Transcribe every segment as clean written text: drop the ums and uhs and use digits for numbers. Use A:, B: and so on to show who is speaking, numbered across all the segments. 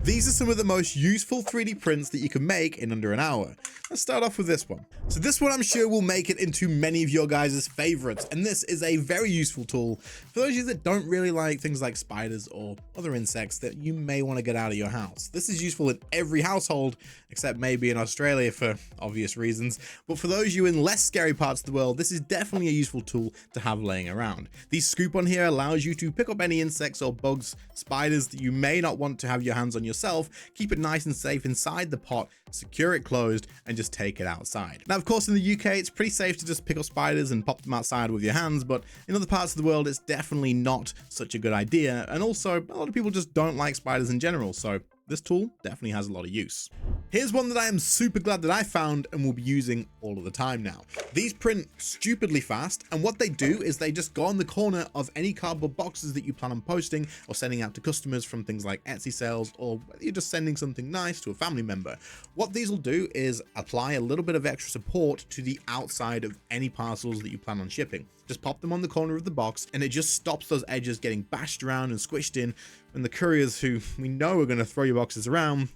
A: These are some of the most useful 3D prints that you can make in under an hour. Let's start off with this one. So this one I'm sure will make it into many of your guys' favorites, and this is a very useful tool for those of you that don't really like things like spiders or other insects that you may want to get out of your house. This is useful in every household, except maybe in Australia for obvious reasons, but for those of you in less scary parts of the world, this is definitely a useful tool to have laying around. The scoop on here allows you to pick up any insects or bugs, spiders that you may not want to have your hands on yourself, keep it nice and safe inside the pot, secure it closed, and just take it outside. Now, of course, in the UK, it's pretty safe to just pick up spiders and pop them outside with your hands, but in other parts of the world, it's definitely not such a good idea. And also, a lot of people just don't like spiders in general, so this tool definitely has a lot of use. Here's one that I am super glad that I found and will be using all of the time now. These print stupidly fast, and what they do is they just go on the corner of any cardboard boxes that you plan on posting or sending out to customers from things like Etsy sales, or whether you're just sending something nice to a family member. What these will do is apply a little bit of extra support to the outside of any parcels that you plan on shipping. Just pop them on the corner of the box, and it just stops those edges getting bashed around and squished in, and the couriers, who we know are going to throw your boxes around,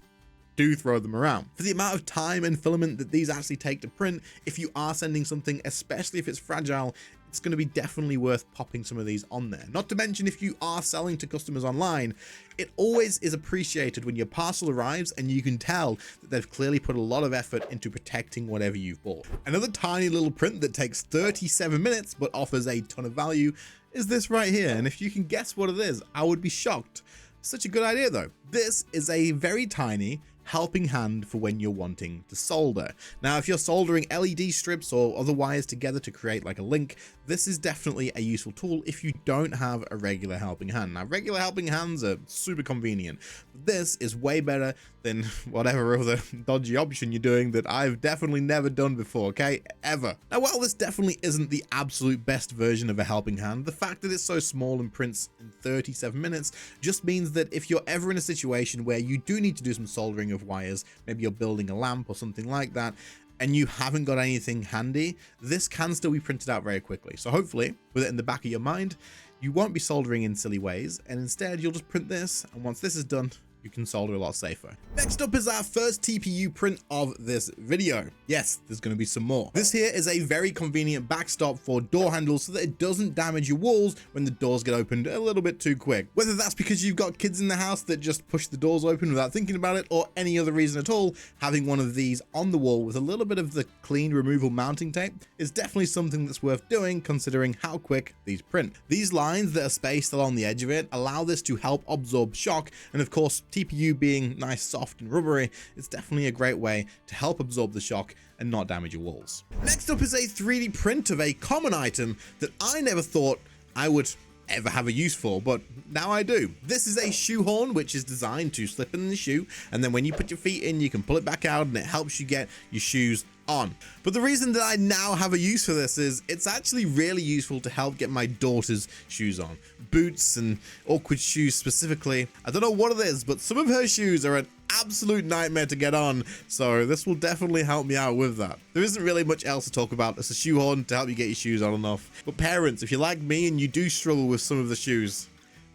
A: do throw them around. For the amount of time and filament that these actually take to print, if you are sending something, especially if it's fragile, it's going to be definitely worth popping some of these on there. Not to mention, if you are selling to customers online, it always is appreciated when your parcel arrives and you can tell that they've clearly put a lot of effort into protecting whatever you've bought. Another tiny little print that takes 37 minutes but offers a ton of value is this right here. And if you can guess what it is, I would be shocked. Such a good idea though. This is a very tiny helping hand for when you're wanting to solder. Now, if you're soldering LED strips or other wires together to create like a link, this is definitely a useful tool if you don't have a regular helping hand. Now, regular helping hands are super convenient. This is way better than whatever other dodgy option you're doing that I've definitely never done before, okay? Ever. Now, while this definitely isn't the absolute best version of a helping hand, the fact that it's so small and prints in 37 minutes just means that if you're ever in a situation where you do need to do some soldering of wires, maybe you're building a lamp or something like that, and you haven't got anything handy, this can still be printed out very quickly. So hopefully, with it in the back of your mind, you won't be soldering in silly ways, and instead you'll just print this, and once this is done, you can solder a lot safer. Next up is our first TPU print of this video. Yes, there's going to be some more. This here is a very convenient backstop for door handles so that it doesn't damage your walls when the doors get opened a little bit too quick. Whether that's because you've got kids in the house that just push the doors open without thinking about it, or any other reason at all, having one of these on the wall with a little bit of the clean removal mounting tape is definitely something that's worth doing, considering how quick these print. These lines that are spaced along the edge of it allow this to help absorb shock, and of course, TPU being nice, soft and rubbery, it's definitely a great way to help absorb the shock and not damage your walls. Next up is a 3D print of a common item that I never thought I would ever have a use for, but now I do. This is a shoe horn, which is designed to slip in the shoe, and then when you put your feet in, you can pull it back out and it helps you get your shoes on. But the reason that I now have a use for this is it's actually really useful to help get my daughter's shoes on. Boots and awkward shoes specifically. I don't know what it is, but some of her shoes are an absolute nightmare to get on, so this will definitely help me out with that. There isn't really much else to talk about. It's a shoe horn to help you get your shoes on and off. But parents, if you're like me and you do struggle with some of the shoes,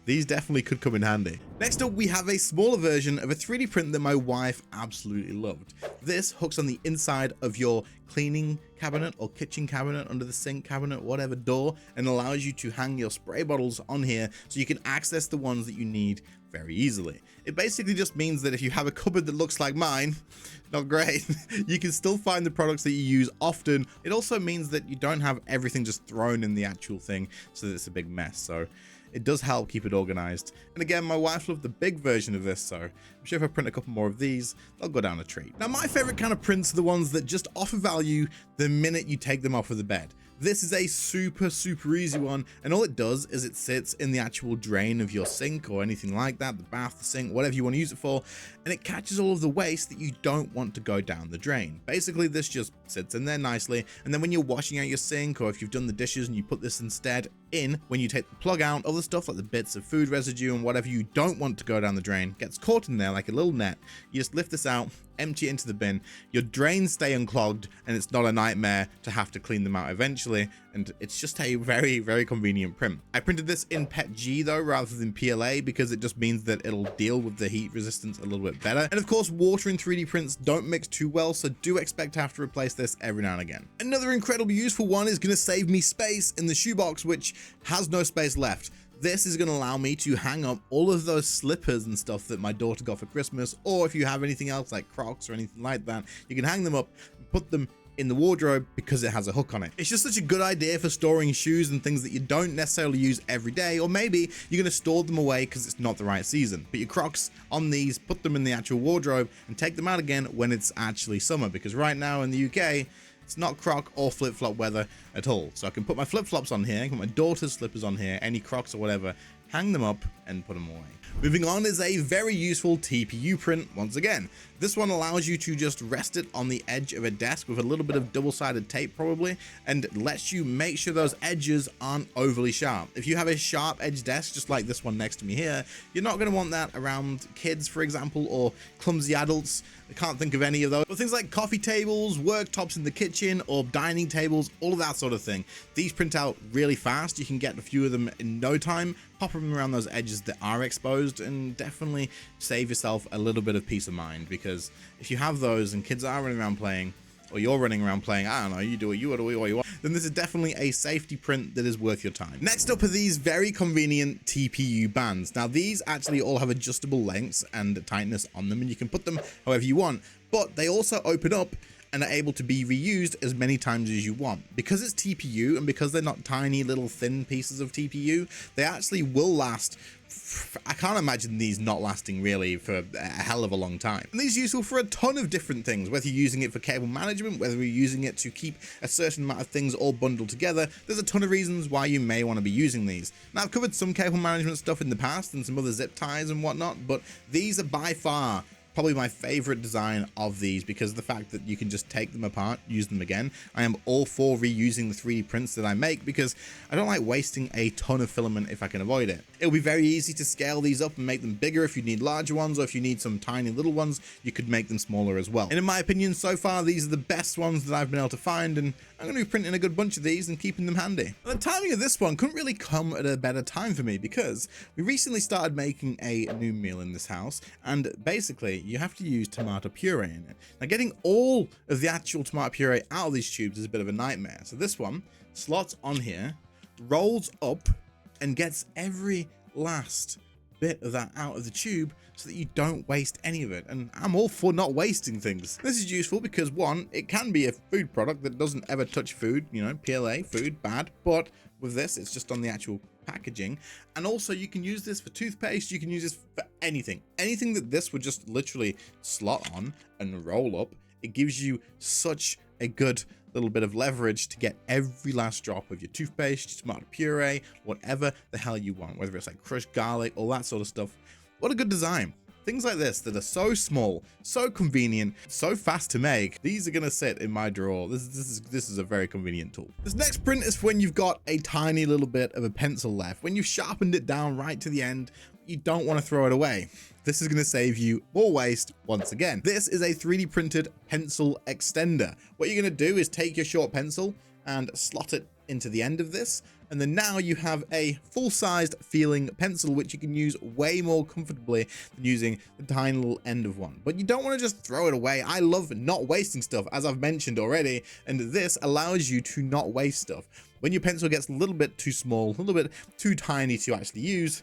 A: these definitely could come in handy. Next up, we have a smaller version of a 3D print that my wife absolutely loved. This hooks on the inside of your cleaning cabinet or kitchen cabinet, under the sink cabinet, whatever door, and allows you to hang your spray bottles on here so you can access the ones that you need very easily. It basically just means that if you have a cupboard that looks like mine, not great, you can still find the products that you use often. It also means that you don't have everything just thrown in the actual thing so that it's a big mess. So it does help keep it organized. And again, my wife loved the big version of this, so I'm sure if I print a couple more of these, they'll go down a treat. Now, my favorite kind of prints are the ones that just offer value the minute you take them off of the bed. This is a super easy one, and all it does is it sits in the actual drain of your sink or anything like that, the bath, the sink, whatever you want to use it for, and it catches all of the waste that you don't want to go down the drain. Basically, this just sits in there nicely, and then when you're washing out your sink, or if you've done the dishes and you put this instead in, when you take the plug out, all the stuff like the bits of food residue and whatever you don't want to go down the drain gets caught in there like a little net. You just lift this out, empty it into the bin, your drains stay unclogged, and it's not a nightmare to have to clean them out eventually, and it's just a very, very convenient print. I printed this in PETG though, rather than PLA, because it just means that it'll deal with the heat resistance a little bit better. And of course, water and 3D prints don't mix too well, so do expect to have to replace this every now and again. Another incredibly useful one is going to save me space in the shoebox, which has no space left. This is going to allow me to hang up all of those slippers and stuff that my daughter got for Christmas, or if you have anything else like Crocs or anything like that, you can hang them up and put them in the wardrobe because it has a hook on it. It's just such a good idea for storing shoes and things that you don't necessarily use every day, or maybe you're going to store them away because it's not the right season. Put your Crocs on these, put them in the actual wardrobe, and take them out again when it's actually summer, because right now in the UK, it's not Croc or flip-flop weather at all. So I can put my flip-flops on here, I can put my daughter's slippers on here, any Crocs or whatever, hang them up and put them away. Moving on is a very useful TPU print once again. This one allows you to just rest it on the edge of a desk with a little bit of double-sided tape probably, and lets you make sure those edges aren't overly sharp. If you have a sharp edge desk, just like this one next to me here, you're not going to want that around kids, for example, or clumsy adults. I can't think of any of those. But things like coffee tables, worktops in the kitchen, or dining tables, all of that sort of thing. These print out really fast. You can get a few of them in no time, pop them around those edges that are exposed, and definitely save yourself a little bit of peace of mind, because if you have those and kids are running around playing, or you're running around playing, I don't know, you do what you want, then this is definitely a safety print that is worth your time. Next up are these very convenient TPU bands. Now these actually all have adjustable lengths and tightness on them, and you can put them however you want, but they also open up and are able to be reused as many times as you want. Because it's TPU, and because they're not tiny little thin pieces of TPU, they actually will last. I can't imagine these not lasting really for a hell of a long time. And these are useful for a ton of different things, whether you're using it for cable management, whether you're using it to keep a certain amount of things all bundled together. There's a ton of reasons why you may want to be using these. Now I've covered some cable management stuff in the past and some other zip ties and whatnot, but these are by far probably my favorite design of these, because of the fact that you can just take them apart, use them again. I am all for reusing the 3D prints that I make, because I don't like wasting a ton of filament if I can avoid it. It'll be very easy to scale these up and make them bigger if you need larger ones, or if you need some tiny little ones, you could make them smaller as well. And in my opinion, so far, these are the best ones that I've been able to find, and I'm going to be printing a good bunch of these and keeping them handy. And the timing of this one couldn't really come at a better time for me, because we recently started making a new meal in this house, and basically you have to use tomato puree in it. Now getting all of the actual tomato puree out of these tubes is a bit of a nightmare. So this one slots on here, rolls up, and gets every last bit of that out of the tube so that you don't waste any of it. And I'm all for not wasting things. This is useful because, one, it can be a food product that doesn't ever touch food, you know, PLA, food, bad, but with this, it's just on the actual packaging. And also you can use this for toothpaste, you can use this for anything that this would just literally slot on and roll up. It gives you such a good little bit of leverage to get every last drop of your toothpaste, tomato puree, whatever the hell you want, whether it's like crushed garlic, all that sort of stuff. What a good design. Things like this that are so small, so convenient, so fast to make, these are gonna sit in my drawer. This is a very convenient tool. This next print is when you've got a tiny little bit of a pencil left. When you've sharpened it down right to the end, you don't want to throw it away. This is going to save you more waste once again. This is a 3D printed pencil extender. What you're going to do is take your short pencil and slot it into the end of this, and then now you have a full-sized feeling pencil, which you can use way more comfortably than using the tiny little end of one. But you don't want to just throw it away. I love not wasting stuff, as I've mentioned already, and this allows you to not waste stuff. When your pencil gets a little bit too small, a little bit too tiny to actually use,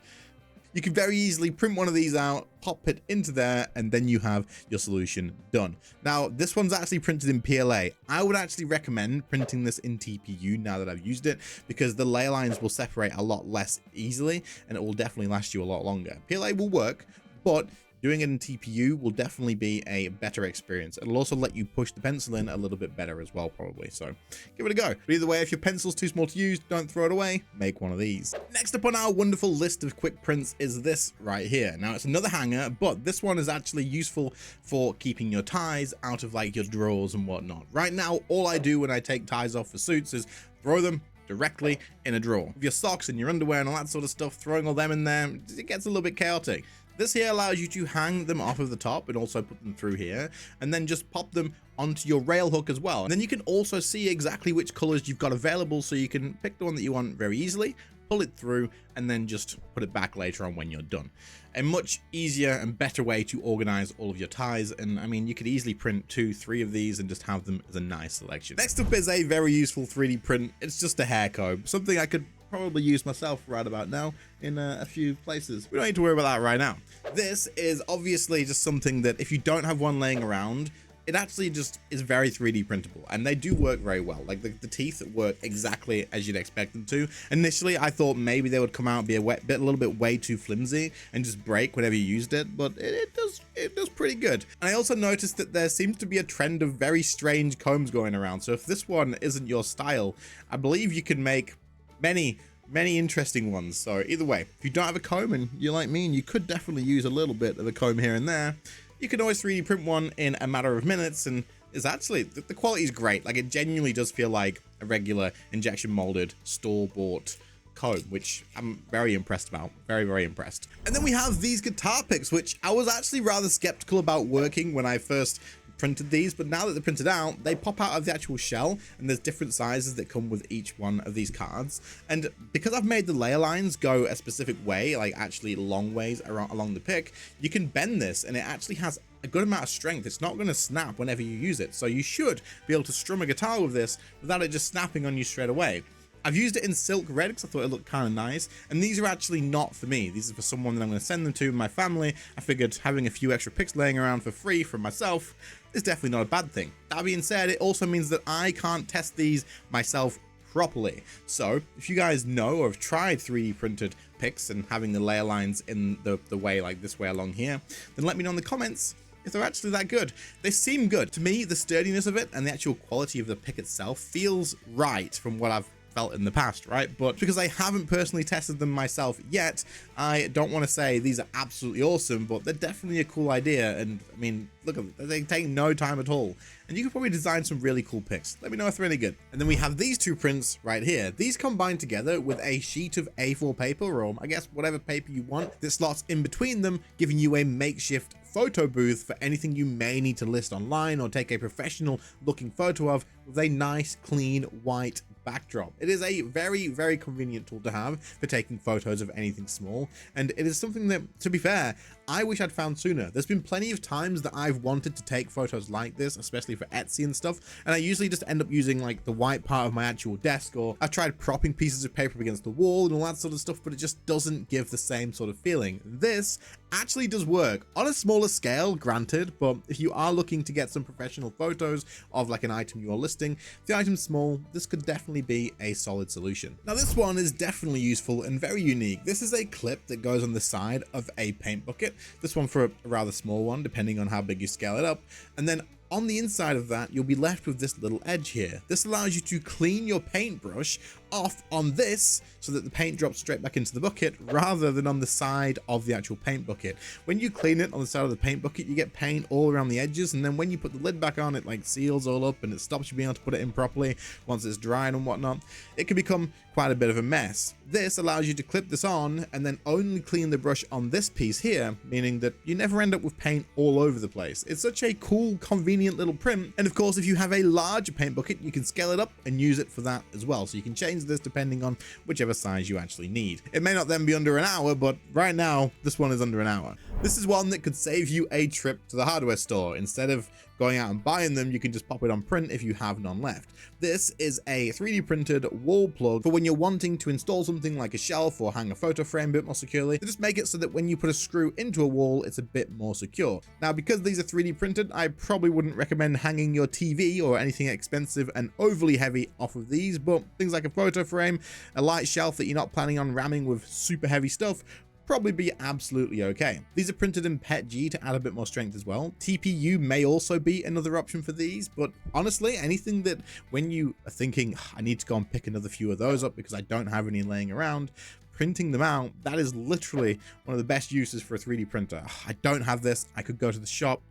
A: you can very easily print one of these out, pop it into there, and then you have your solution done. Now, this one's actually printed in PLA. I would actually recommend printing this in TPU now that I've used it, because the layer lines will separate a lot less easily, and it will definitely last you a lot longer. PLA will work, but doing it in TPU will definitely be a better experience. It'll also let you push the pencil in a little bit better as well, probably. So give it a go. But either way, if your pencil's too small to use, don't throw it away. Make one of these. Next up on our wonderful list of quick prints is this right here. Now, it's another hanger, but this one is actually useful for keeping your ties out of like your drawers and whatnot. Right now, all I do when I take ties off for suits is throw them directly in a drawer. With your socks and your underwear and all that sort of stuff, throwing all them in there, it gets a little bit chaotic. This here allows you to hang them off of the top and also put them through here, and then just pop them onto your rail hook as well. And then you can also see exactly which colors you've got available, so you can pick the one that you want very easily, pull it through, and then just put it back later on when you're done. A much easier and better way to organize all of your ties. And I mean, you could easily print 2-3 of these and just have them as a nice selection. Next up is a very useful 3D print. It's just a hair comb, something I could probably use myself right about now in a few places. We don't need to worry about that right now. This is obviously just something that if you don't have one laying around, it actually just is very 3D printable, and they do work very well. Like the teeth work exactly as you'd expect them to. Initially, I thought maybe they would come out and be a little bit way too flimsy and just break whenever you used it, but it does pretty good. And I also noticed that there seems to be a trend of very strange combs going around. So if this one isn't your style, I believe you can make many interesting ones. So either way, if you don't have a comb and you're like me and you could definitely use a little bit of a comb here and there, you can always 3D print one in a matter of minutes, and it's actually, the quality is great. Like, it genuinely does feel like a regular injection molded store-bought comb, which I'm very impressed about. Very impressed. And then we have these guitar picks, which I was actually rather skeptical about working when I first printed these, but now that they're printed out, they pop out of the actual shell, and there's different sizes that come with each one of these cards. And because I've made the layer lines go a specific way, like actually long ways along the pick, you can bend this and it actually has a good amount of strength. It's not going to snap whenever you use it, so you should be able to strum a guitar with this without it just snapping on you straight away. I've used it in silk red because I thought it looked kind of nice, and these are actually not for me. These are for someone that I'm going to send them to, my family. I figured having a few extra picks laying around for free from myself is definitely not a bad thing. That being said, it also means that I can't test these myself properly. So if you guys know or have tried 3D printed picks and having the layer lines in the way like this way along here, then let me know in the comments if they're actually that good. They seem good. To me, the sturdiness of it and the actual quality of the pick itself feels right from what I've felt in the past, right? But because I haven't personally tested them myself yet, I don't want to say these are absolutely awesome, but they're definitely a cool idea. And I mean, look at them, they take no time at all, and you could probably design some really cool picks. Let me know if they're any good. And then we have these two prints right here. These combine together with a sheet of A4 paper, or I guess whatever paper you want, that slots in between them, giving you a makeshift photo booth for anything you may need to list online or take a professional looking photo of, with a nice clean white backdrop. It is a very convenient tool to have for taking photos of anything small, and it is something that, to be fair, I wish I'd found sooner. There's been plenty of times that I've wanted to take photos like this, especially for Etsy and stuff, and I usually just end up using like the white part of my actual desk, or I've tried propping pieces of paper against the wall and all that sort of stuff, but it just doesn't give the same sort of feeling. This actually does work on a smaller scale, granted, but if you are looking to get some professional photos of like an item you're listing, if the item's small, this could definitely be a solid solution. Now this one is definitely useful and very unique. This is a clip that goes on the side of a paint bucket. This one for a rather small one, depending on how big you scale it up. And then on the inside of that, you'll be left with this little edge here. This allows you to clean your paintbrush off on this so that the paint drops straight back into the bucket rather than on the side of the actual paint bucket. When you clean it on the side of the paint bucket, you get paint all around the edges, and then when you put the lid back on, it like seals all up and it stops you being able to put it in properly once it's dried and whatnot. It can become quite a bit of a mess. This allows you to clip this on and then only clean the brush on this piece here, meaning that you never end up with paint all over the place. It's such a cool, convenient little print. And of course, if you have a larger paint bucket, you can scale it up and use it for that as well. So you can change this depending on whichever size you actually need. It may not then be under an hour, but right now this one is under an hour. This is one that could save you a trip to the hardware store. Instead of going out and buying them, you can just pop it on print if you have none left. This is a 3D printed wall plug for when you're wanting to install something like a shelf or hang a photo frame a bit more securely. Just make it so that when you put a screw into a wall, it's a bit more secure. Now, because these are 3D printed, I probably wouldn't recommend hanging your TV or anything expensive and overly heavy off of these, but things like a photo frame, a light shelf that you're not planning on ramming with super heavy stuff, probably be absolutely okay. These are printed in PETG to add a bit more strength as well. TPU may also be another option for these, but honestly, anything that when you are thinking, I need to go and pick another few of those up because I don't have any laying around, printing them out, that is literally one of the best uses for a 3D printer. I don't have this, I could go to the shop,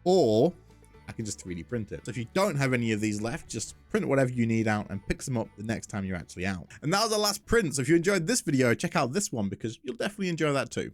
A: or I can just 3D print it. So if you don't have any of these left, just print whatever you need out and pick them up the next time you're actually out. And that was our last print. So if you enjoyed this video, check out this one because you'll definitely enjoy that too.